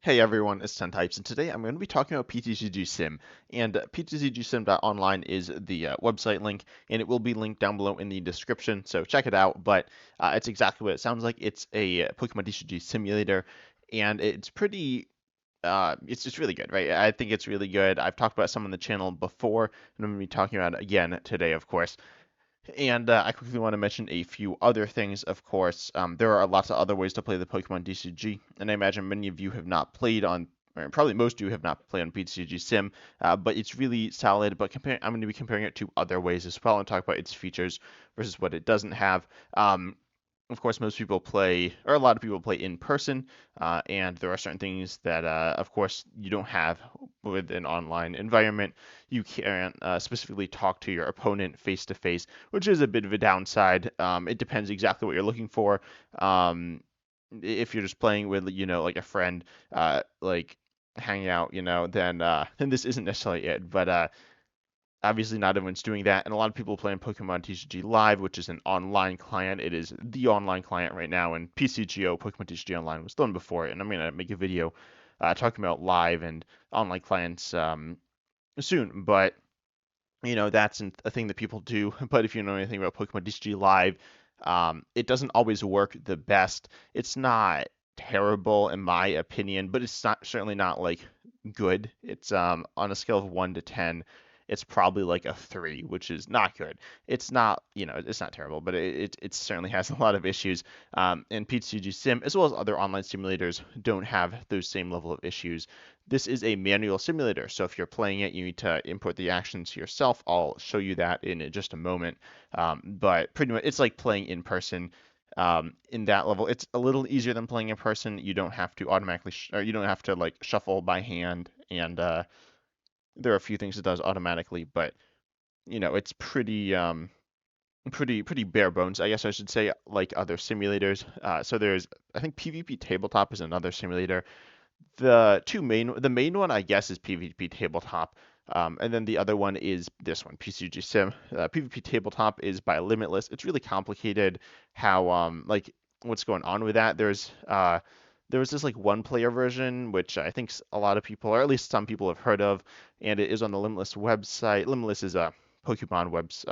Hey everyone, it's 10 Types, and today I'm going to be talking about PTCG Sim. And PTCGSim.online is the website link, and it will be linked down below in the description, so check it out. But it's exactly what it sounds like. It's a Pokemon TCG simulator, and it's pretty. It's just really good, right? I think it's really good. I've talked about some on the channel before, and I'm going to be talking about it again today, of course. And I quickly want to mention a few other things, of course. There are lots of other ways to play the Pokemon TCG, and I imagine many of you have not played on, or probably most of you have not played on PTCG Sim, but it's really solid. But I'm going to be comparing it to other ways as well and talk about its features versus what it doesn't have. Of course, most people play, or a lot of people play in person, and there are certain things that, of course, you don't have with an online environment. You can't specifically talk to your opponent face to face, which is a bit of a downside. It depends exactly what you're looking for. If you're just playing with, like a friend, like hanging out, then this isn't necessarily it. But obviously, not everyone's doing that, and a lot of people play in Pokemon TCG Live, which is an online client. It is the online client right now, and PCGO, Pokemon TCG Online, was done before it, and I'm going to make a video talking about live and online clients soon. But, that's a thing that people do. But if you know anything about Pokemon TCG Live, it doesn't always work the best. It's not terrible, in my opinion, but it's not certainly not like good. It's on a scale of 1 to 10, it's probably like a 3, which is not good. It's not, it's not terrible, but it certainly has a lot of issues. And PTCG Sim, as well as other online simulators, don't have those same level of issues. This is a manual simulator, so if you're playing it, you need to input the actions yourself. I'll show you that in just a moment. But pretty much, it's like playing in person. In that level, it's a little easier than playing in person. You don't have to automatically, or you don't have to like shuffle by hand, and there are a few things it does automatically, but it's pretty bare bones, I guess I should say, like other simulators. So there's, I think PvP Tabletop is another simulator. The main one, I guess, is PvP Tabletop. And then the other one is this one, PCG Sim. PvP Tabletop is by Limitless. It's really complicated how like what's going on with that. There was this like one player version, which I think a lot of people, or at least some people, have heard of, and it is on the Limitless website. Limitless is a Pokemon webs.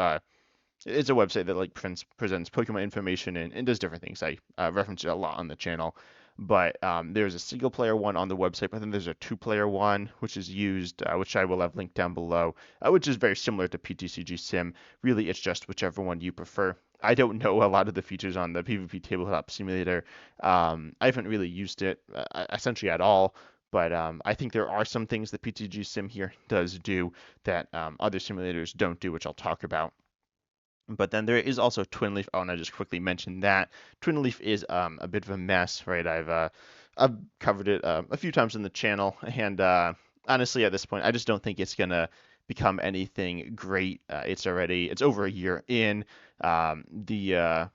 It's a website that like presents Pokemon information and does different things. I reference it a lot on the channel. But there's a single player one on the website, but then there's a two-player one, which is used, which I will have linked down below, which is very similar to PTCG Sim. Really, it's just whichever one you prefer. I don't know a lot of the features on the PvP Tabletop Simulator. I haven't really used it essentially at all, but I think there are some things that PTG Sim here does do that other simulators don't do, which I'll talk about. But then there is also Twin Leaf. Oh, and I just quickly mentioned that Twin Leaf is a bit of a mess, right? I've covered it a few times on the channel, and honestly, at this point, I just don't think it's gonna become anything great. It's over a year in. The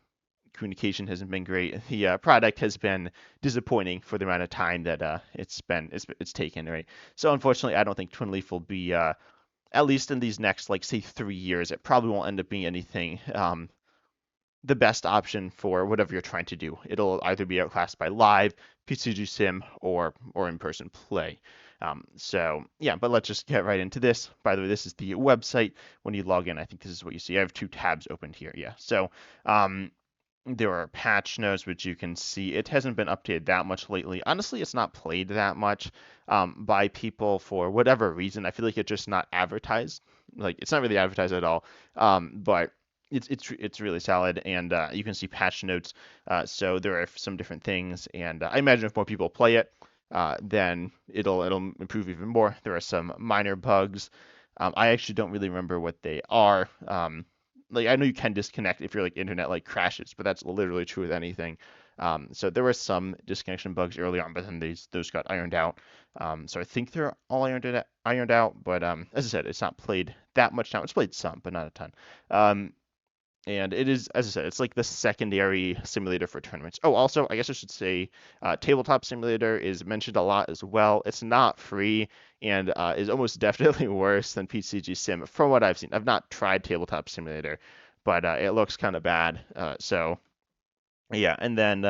communication hasn't been great. The product has been disappointing for the amount of time that it's taken, right? So unfortunately, I don't think Twin Leaf will be at least in these next, like, say, 3 years. It probably won't end up being anything the best option for whatever you're trying to do. It'll either be outclassed by live, PCG Sim, or in-person play. So yeah, but let's just get right into this. By the way, this is the website. When you log in, I think this is what you see. I have two tabs opened here. Yeah. So there are patch notes, which you can see. It hasn't been updated that much lately. Honestly, it's not played that much by people for whatever reason. I feel like it's just not advertised. Like, it's not really advertised at all. But it's really solid, and you can see patch notes. So there are some different things, and I imagine if more people play it, then it'll improve even more. There are some minor bugs. I actually don't really remember what they are. Like, I know you can disconnect if your like internet like crashes, but that's literally true with anything. So there were some disconnection bugs early on, but then those got ironed out. So I think they're all ironed out. But as I said, it's not played that much now. It's played some, but not a ton. And it is, as I said, it's like the secondary simulator for tournaments. Oh, also, I guess I should say, Tabletop Simulator is mentioned a lot as well. It's not free and is almost definitely worse than PCG Sim from what I've seen. I've not tried Tabletop Simulator, but it looks kind of bad. So yeah, and then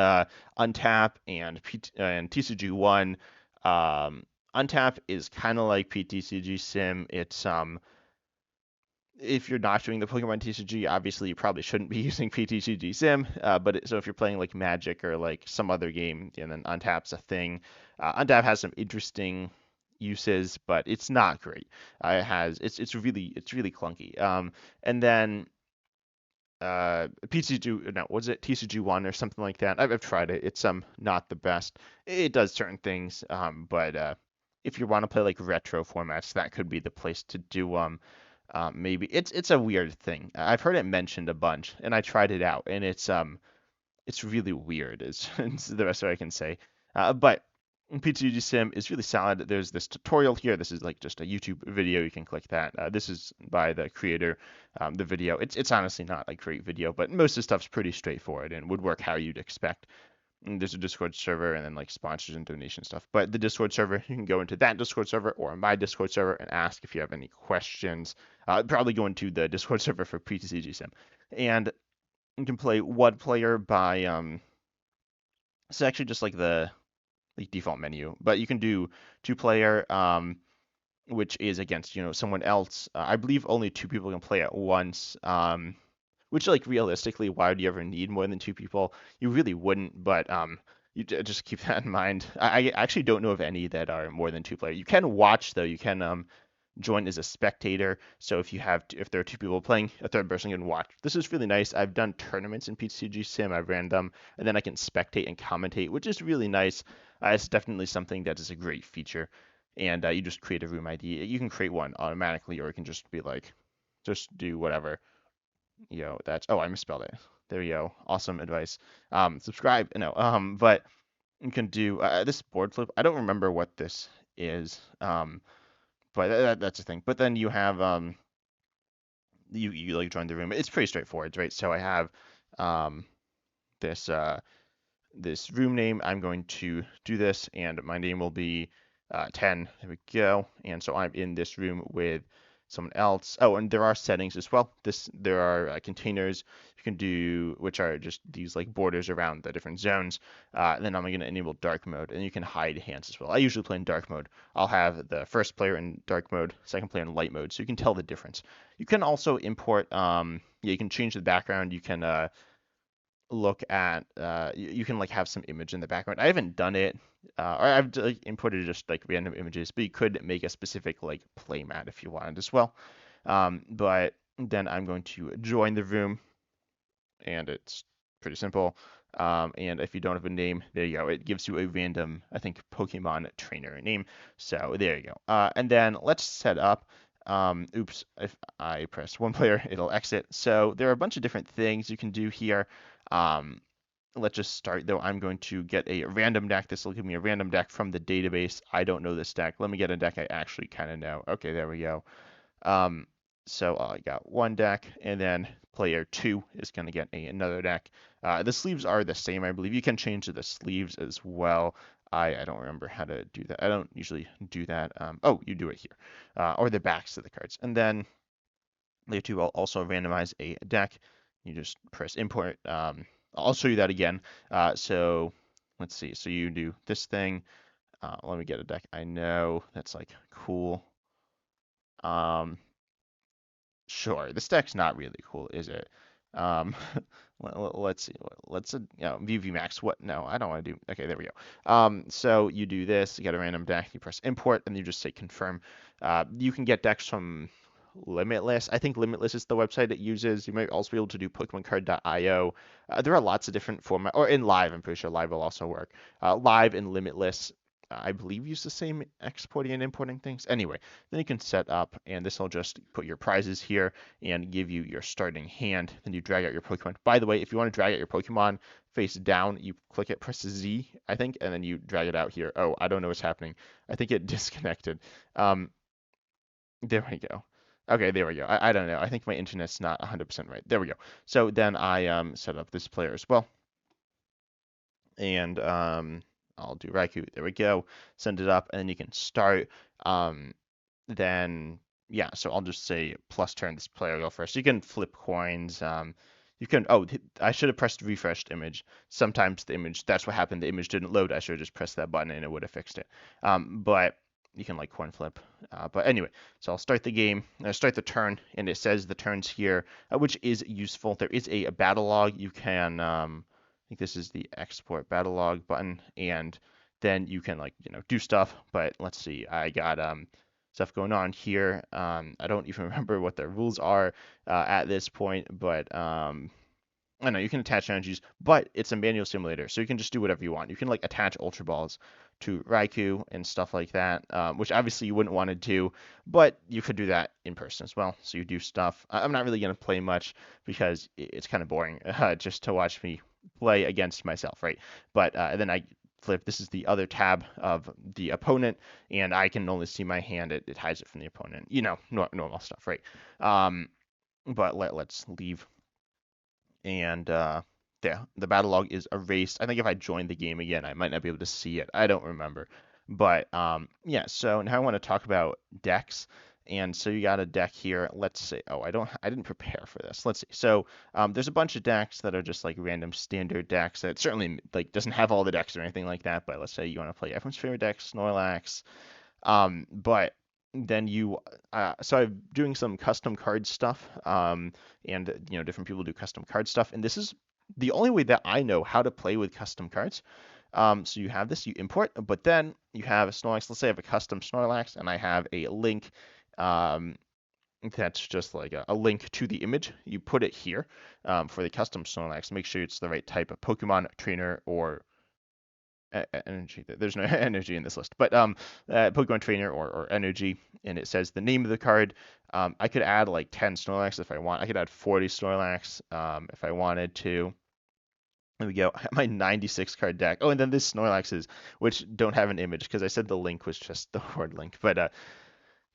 Untap and TCG One. Untap is kind of like PTCG Sim. It's if you're not doing the Pokemon TCG, obviously you probably shouldn't be using PTCG Sim. So if you're playing like Magic or like some other game, and then Untap's a thing. Untap has some interesting uses, but it's not great. It's really clunky. And then PTCG, no, was it TCG one or something like that? I've tried it. It's not the best. It does certain things, but if you want to play like retro formats, that could be the place to do maybe it's a weird thing. I've heard it mentioned a bunch, and I tried it out, and it's really weird. It's the best way I can say. But PTCG Sim is really solid. There's this tutorial here. This is like just a YouTube video. You can click that. This is by the creator. The video. It's honestly not a great video, but most of the stuff's pretty straightforward and would work how you'd expect. And there's a Discord server and then like sponsors and donation stuff. But the Discord server, you can go into that Discord server or my Discord server and ask if you have any questions. Probably go into the Discord server for PTCG Sim. And you can play one player by it's actually just like the default menu, but you can do two player which is against someone else. I believe only two people can play at once. Which like realistically, why would you ever need more than two people? You really wouldn't, but just keep that in mind. I actually don't know of any that are more than two player. You can watch though. You can join as a spectator. So if there are two people playing, a third person can watch. This is really nice. I've done tournaments in PTCG Sim. I've ran them, and then I can spectate and commentate, which is really nice. It's definitely something that is a great feature. And you just create a room ID. You can create one automatically, or it can just be like, just do whatever. That's I misspelled it. There you go. Awesome advice. Subscribe. No. But you can do this board flip. I don't remember what this is. But that's the thing. But then you have you like join the room. It's pretty straightforward, right? So I have this this room name. I'm going to do this, and my name will be 10. There we go. And so I'm in this room with someone else. Oh, and there are settings as well. There are containers you can do, which are just these like borders around the different zones. Then I'm going to enable dark mode, and you can hide hands as well. I usually play in dark mode. I'll have the first player in dark mode, second player in light mode, so you can tell the difference. You can also import. Yeah, you can change the background. You can look at you can like have some image in the background. I haven't done it, or I've like imported just like random images, but you could make a specific like play mat if you wanted as well. But then I'm going to join the room, and it's pretty simple. And if you don't have a name, there you go. It gives you a random, I think, Pokemon trainer name. So there you go. And then let's set up. Oops, if I press one player, it'll exit. So there are a bunch of different things you can do here. Um, let's just start though. I'm going to get a random deck. This will give me a random deck from the database. I don't know this deck. Let me get a deck I actually kind of know. Okay, there we go. Um, so I got one deck, and then player two is going to get another deck. The sleeves are the same, I believe. You can change the sleeves as well. I don't remember how to do that. I don't usually do that. Oh, you do it here, or the backs of the cards. And then player two will also randomize a deck. You just press import. I'll show you that again. So let's see. So you do this thing. Let me get a deck I know that's like cool. Sure, this deck's not really cool, is it? Um, let's see. Let's VV Max. What? No, I don't want to do. Okay, there we go. So you do this. You get a random deck. You press import, and you just say confirm. You can get decks from Limitless. I think Limitless is the website it uses. You might also be able to do PokemonCard.io. There are lots of different formats, or in Live. I'm pretty sure Live will also work. Live and Limitless, I believe, use the same exporting and importing things. Anyway, then you can set up, and this will just put your prizes here and give you your starting hand. Then you drag out your Pokemon. By the way, if you want to drag out your Pokemon face down, you click it, press Z, I think, and then you drag it out here. Oh, I don't know what's happening. I think it disconnected. There we go. Okay, there we go. I don't know. I think my internet's not 100% right. There we go. So then I set up this player as well. And I'll do Raikou. There we go. Send it up, and then you can start. Then yeah, so I'll just say plus turn this player go first. You can flip coins. You can, oh, I should have pressed refreshed image. Sometimes the image, that's what happened. The image didn't load. I should have just pressed that button and it would have fixed it. But you can like coin flip. But anyway, so I'll start the game, start the turn, and it says the turns here, which is useful. There is a battle log. You can, I think this is the export battle log button, and then you can like, do stuff. But let's see, I got stuff going on here. I don't even remember what the rules are at this point, but I know you can attach energies, but it's a manual simulator, so you can just do whatever you want. You can like attach Ultra Balls to Raikou and stuff like that, which obviously you wouldn't want to do, but you could do that in person as well. So you do stuff. I'm not really gonna play much because it's kind of boring just to watch me play against myself, right? But then I flip. This is the other tab of the opponent, and I can only see my hand. It hides it from the opponent. Normal stuff, right? But let's leave and yeah, the battle log is erased. I think if I join the game again, I might not be able to see it. I don't remember. But yeah, so now I want to talk about decks. And so you got a deck here. Let's see. Oh, I didn't prepare for this. Let's see. So there's a bunch of decks that are just like random standard decks that certainly like doesn't have all the decks or anything like that. But let's say you want to play everyone's favorite deck, Snorlax. But then so I'm doing some custom card stuff, and different people do custom card stuff, and this is the only way that I know how to play with custom cards. So you have this, you import, but then you have a Snorlax. Let's say I have a custom Snorlax, and I have a link. Um, that's just like a link to the image. You put it here for the custom Snorlax. Make sure it's the right type of Pokemon trainer or energy. There's no energy in this list, but Pokemon Trainer or energy, and it says the name of the card. I could add like 10 Snorlax if I want. I could add 40 Snorlax if I wanted to. There we go. I have my 96 card deck. Oh, and then this Snorlaxes, which don't have an image because I said the link was just the word link. But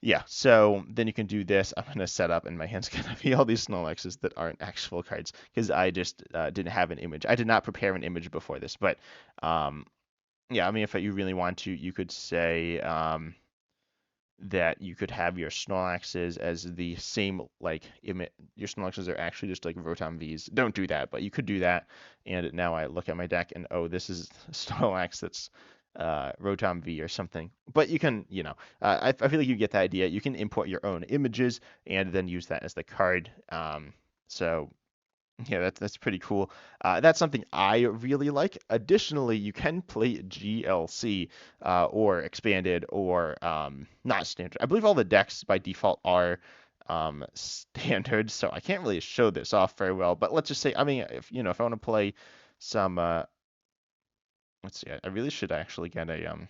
yeah, so then you can do this. I'm gonna set up, and my hand's gonna be all these Snorlaxes that aren't actual cards because I just didn't have an image. I did not prepare an image before this, but um, yeah, I mean, if you really want to, you could say that you could have your Snorlaxes as the same, like, your Snorlaxes are actually just like Rotom Vs. Don't do that, but you could do that. And now I look at my deck and, oh, this is Snorlax that's Rotom V or something. But you can, I feel like you get the idea. You can import your own images and then use that as the card. So yeah, that's pretty cool. That's something I really like. Additionally, you can play GLC or expanded or not standard. I believe all the decks by default are standard, so I can't really show this off very well. But let's just say, I mean, if I want to play some, let's see, I really should actually get a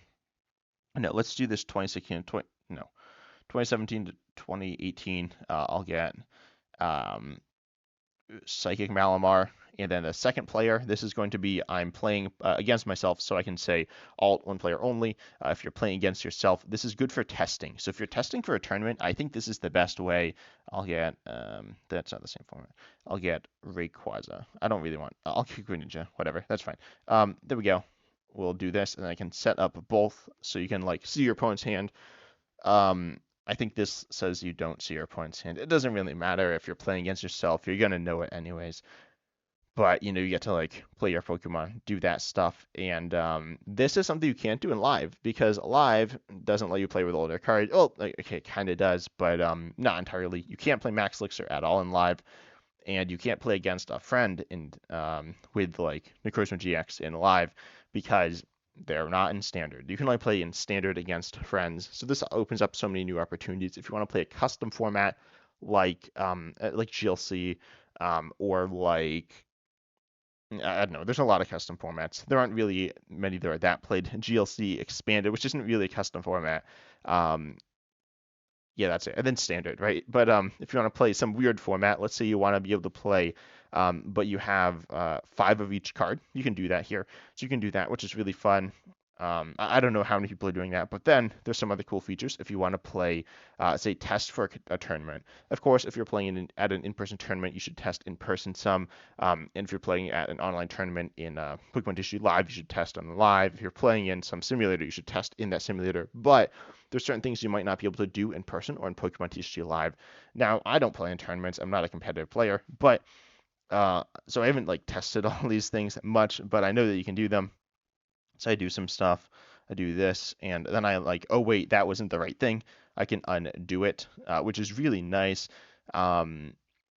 no, let's do this 2016, 2017 to 2018. I'll get um Psychic Malamar, and then the second player, this is going to be I'm playing against myself, so I can say alt one player only. If you're playing against yourself, this is good for testing. So if you're testing for a tournament, I think this is the best way. I'll get that's not the same format. I'll get Rayquaza. I don't really want. I'll get Greninja. Whatever, that's fine. There we go. We'll do this, and I can set up both so you can like see your opponent's hand. I think this says you don't see your opponent's hand. It doesn't really matter if you're playing against yourself. You're gonna know it anyways. But you get to like play your Pokemon, do that stuff, and this is something you can't do in live because live doesn't let you play with older cards. Oh, okay, it kind of does, but not entirely. You can't play Max Elixir at all in live, and you can't play against a friend in with like Necrozma GX in live because they're not in standard. You can only play in standard against friends. So this opens up so many new opportunities. If you want to play a custom format like GLC or like I don't know. There's a lot of custom formats. There aren't really many that are that played. GLC expanded, which isn't really a custom format. Um, yeah, that's it. And then standard, right? But if you want to play some weird format, let's say you want to be able to play, but you have 5 of each card, you can do that here. So you can do that, which is really fun. I don't know how many people are doing that, but then there's some other cool features if you want to play, say, test for a tournament. Of course, if you're playing at an in-person tournament, you should test in person some. And if you're playing at an online tournament in Pokemon TCG Live, you should test on live. If you're playing in some simulator, you should test in that simulator. But there's certain things you might not be able to do in person or in Pokemon TCG Live. Now, I don't play in tournaments. I'm not a competitive player, but So I haven't like tested all these things much, but I know that you can do them. So I do some stuff, I do this, and then I like, oh wait, that wasn't the right thing. I can undo it, which is really nice. Um,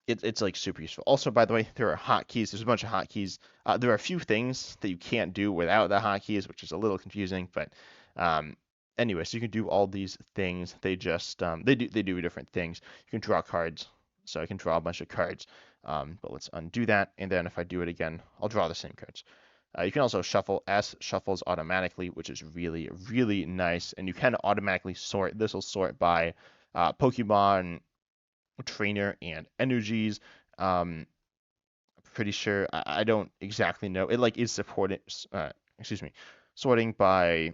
it's like super useful. Also, by the way, there are hotkeys. There's a bunch of hotkeys. There are a few things that you can't do without the hotkeys, which is a little confusing. But um, anyway, so you can do all these things. They do different things. You can draw cards. So I can draw a bunch of cards. But let's undo that. And then if I do it again, I'll draw the same cards. You can also shuffle. S shuffles automatically, which is really, really nice. And you can automatically sort. This will sort by Pokemon, trainer, and energies. Um, Pretty sure. I don't exactly know. It like is supported. Excuse me, sorting by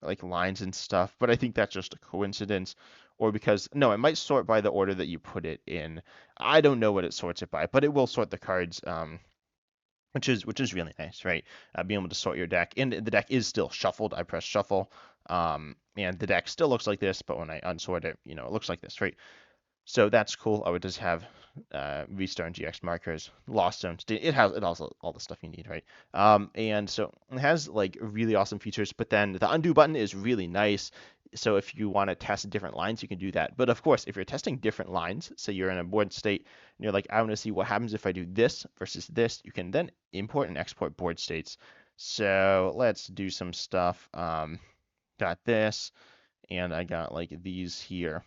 like lines and stuff. But I think that's just a coincidence, or because no, it might sort by the order that you put it in. I don't know what it sorts it by, but it will sort the cards. Which is really nice, right? Being able to sort your deck, and the deck is still shuffled. I press shuffle, and the deck still looks like this, but when I unsort it, it looks like this, right? So that's cool. I would just have V-Star and GX markers, Lost Zones. It has all the stuff you need, right? And so it has like really awesome features. But then the undo button is really nice. So if you want to test different lines, you can do that. But of course, if you're testing different lines, say you're in a board state and you're like, I want to see what happens if I do this versus this, you can then import and export board states. So let's do some stuff. Got this, and I got like these here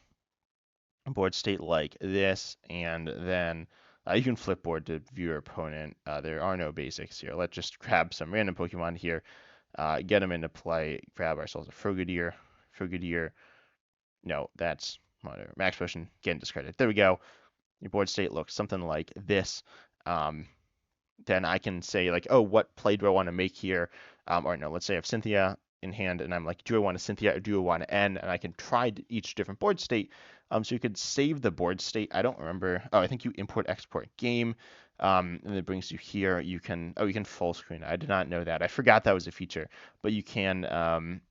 board state like this, and then you can flip board to view your opponent. There are no basics here. Let's just grab some random Pokemon here, get them into play, grab ourselves a Frogadier. Frogadier, no, that's whatever. Max Potion, getting discarded. There we go. Your board state looks something like this. Um, then I can say like, oh, what play do I want to make here? Or no, let's say I have Cynthia in hand, and I'm like, do I want a Cynthia or do I want to N? And I can try each different board state. So you could save the board state. I don't remember. Oh, I think you import export game, and it brings you here. You can full screen. I did not know that. I forgot that was a feature. But you can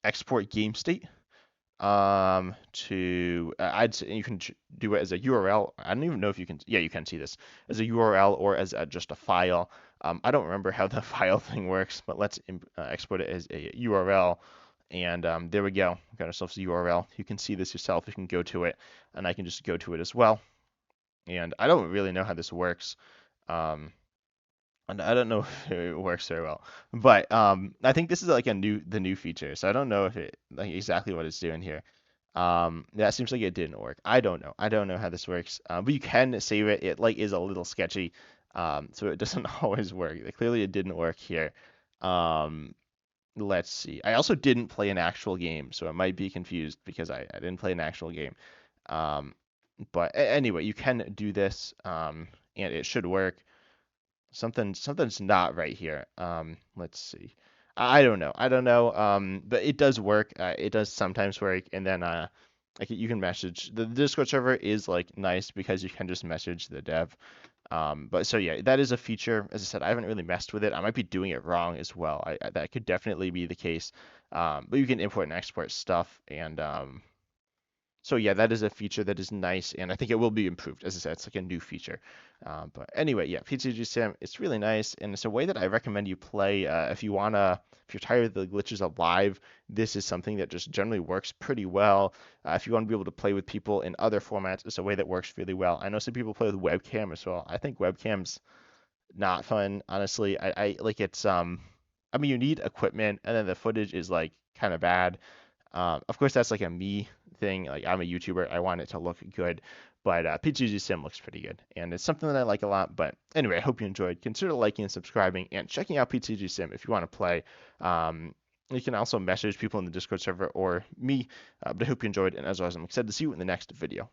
export game state to I'd say you can do it as a URL. I don't even know if you can. Yeah, you can see this as a URL or as just a file. I don't remember how the file thing works, but let's export it as a URL. And there we go. We got ourselves a URL. You can see this yourself. You can go to it, and I can just go to it as well. And I don't really know how this works. Um, and I don't know if it works very well, but I think this is like the new feature. So I don't know if it like exactly what it's doing here. That seems like it didn't work. I don't know. I don't know how this works. But you can save it. It like is a little sketchy. So it doesn't always work. Clearly it didn't work here. Um, let's see. I also didn't play an actual game, so I might be confused because I didn't play an actual game. Um, but anyway, you can do this, and it should work. Something's not right here. Let's see. I don't know. I don't know. But it does work. It does sometimes work, and then like you can message. The Discord server is like nice because you can just message the dev. But so yeah, that is a feature. As I said, I haven't really messed with it. I might be doing it wrong as well. That could definitely be the case. But you can import and export stuff, and so yeah, that is a feature that is nice, and I think it will be improved. As I said, it's like a new feature. But anyway, yeah, PTCG Sim, it's really nice, and it's a way that I recommend you play if you're tired of the glitches of live. This is something that just generally works pretty well. If you want to be able to play with people in other formats, it's a way that works really well. I know some people play with webcam as well. I think webcam's not fun, honestly. I like it's I mean, you need equipment, and then the footage is like kind of bad. Of course, that's like a me thing. Like I'm a YouTuber, I want it to look good, but PTCG Sim looks pretty good, and it's something that I like a lot. But anyway, I hope you enjoyed. Consider liking and subscribing, and checking out PTCG Sim if you want to play. You can also message people in the Discord server or me. But I hope you enjoyed, and as always, I'm excited to see you in the next video.